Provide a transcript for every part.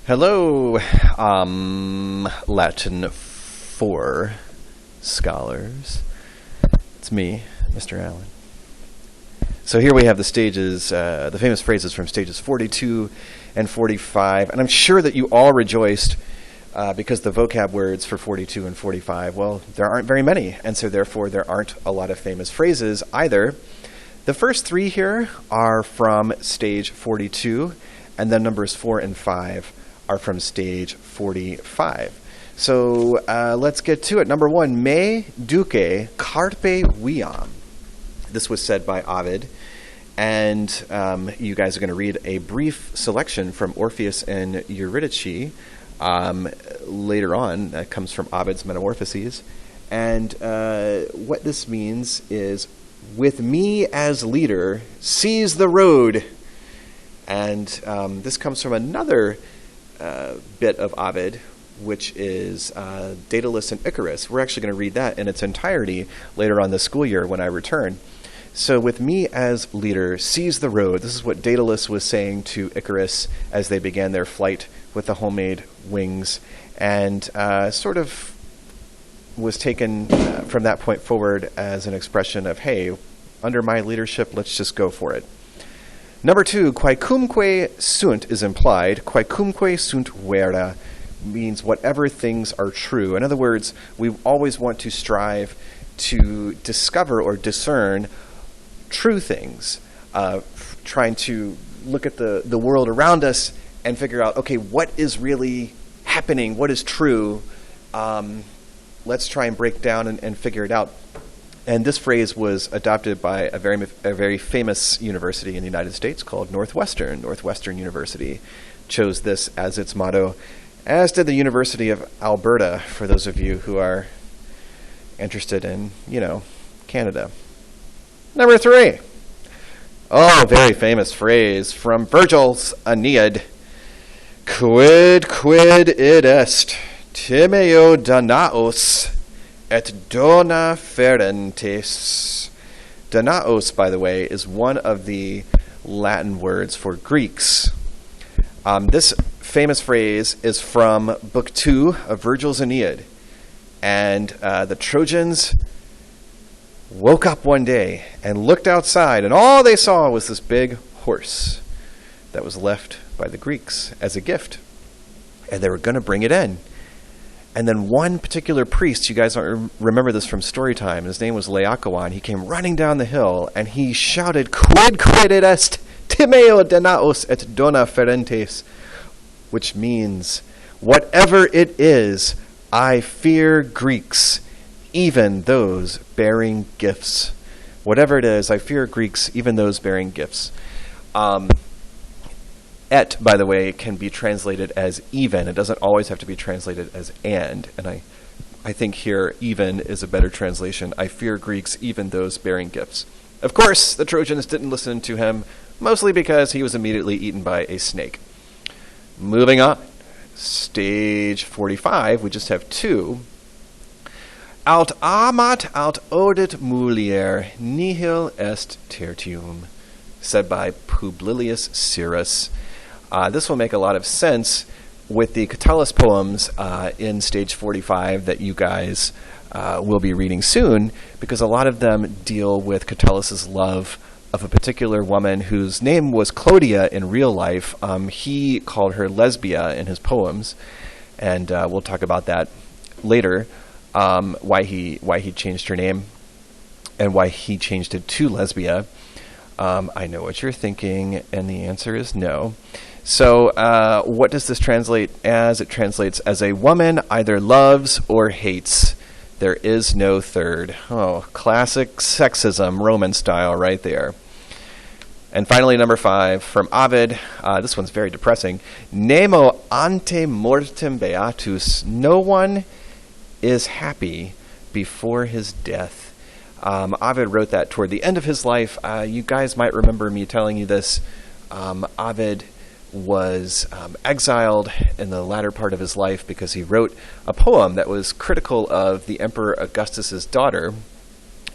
Hello, Latin 4 scholars. It's me, Mr. Allen. So here we have the stages, the famous phrases from stages 42 and 45. And I'm sure that you all rejoiced because the vocab words for 42 and 45, well, there aren't very many. And so therefore there aren't a lot of famous phrases either. The first three here are from stage 42, and then numbers 4 and 5 are from stage 45. So let's get to it. Number one, me duce carpe viam. This was said by Ovid, and you guys are going to read a brief selection from Orpheus and Eurydice later on. That comes from Ovid's Metamorphoses. And what this means is, with me as leader, seize the road. And this comes from another bit of Ovid, which is Daedalus and Icarus. We're actually going to read that in its entirety later on this school year when I return. So with me as leader, seize the road. This is what Daedalus was saying to Icarus as they began their flight with the homemade wings, and sort of was taken from that point forward as an expression of, hey, under my leadership, let's just go for it. Number two, quaecumque sunt is implied. Quaecumque sunt vera means whatever things are true. In other words, we always want to strive to discover or discern true things, trying to look at the world around us and figure out, okay, what is really happening? What is true? Let's try and break down and figure it out. And this phrase was adopted by a very famous university in the United States called Northwestern. Northwestern University chose this as its motto, as did the University of Alberta, for those of you who are interested in, Canada. Number three. Oh, very famous phrase from Virgil's Aeneid. Quid id est, Timeo Danaos, et dona ferentes. Danaos, by the way, is one of the Latin words for Greeks. This famous phrase is from Book 2 of Virgil's Aeneid. And the Trojans woke up one day and looked outside, and all they saw was this big horse that was left by the Greeks as a gift. And they were going to bring it in. And then one particular priest, you guys remember this from story time, his name was Laocoon. He came running down the hill, and he shouted, Quid id est, Timeo Danaos et dona ferentes, which means, whatever it is, I fear Greeks, even those bearing gifts. Whatever it is, I fear Greeks, even those bearing gifts. Et, by the way, can be translated as even. It doesn't always have to be translated as and I think here even is a better translation. I fear Greeks, even those bearing gifts. Of course, the Trojans didn't listen to him, mostly because he was immediately eaten by a snake. Moving on. Stage 45, we just have two. Aut amat aut odit mulier nihil est tertium, said by Publilius Syrus. This will make a lot of sense with the Catullus poems in stage 45 that you guys will be reading soon, because a lot of them deal with Catullus's love of a particular woman whose name was Clodia in real life. He called her Lesbia in his poems, and we'll talk about that later, why he changed her name and why he changed it to Lesbia. I know what you're thinking, and the answer is no. So what does this translate as? It translates as a woman either loves or hates. There is no third. Oh, classic sexism, Roman style right there. And finally, number 5, from Ovid. This one's very depressing. Nemo ante mortem beatus. No one is happy before his death. Ovid wrote that toward the end of his life. You guys might remember me telling you this. Ovid was exiled in the latter part of his life because he wrote a poem that was critical of the Emperor Augustus's daughter,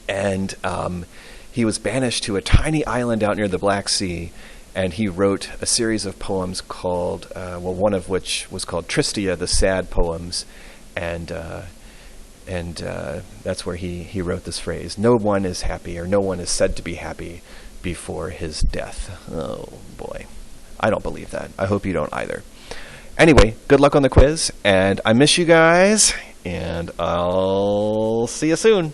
and he was banished to a tiny island out near the Black Sea, and he wrote a series of poems called, one of which was called Tristia, the Sad Poems, and that's where he wrote this phrase, "No one is happy, or no one is said to be happy before his death." Oh, boy. I don't believe that. I hope you don't either. Anyway, good luck on the quiz, and I miss you guys, and I'll see you soon.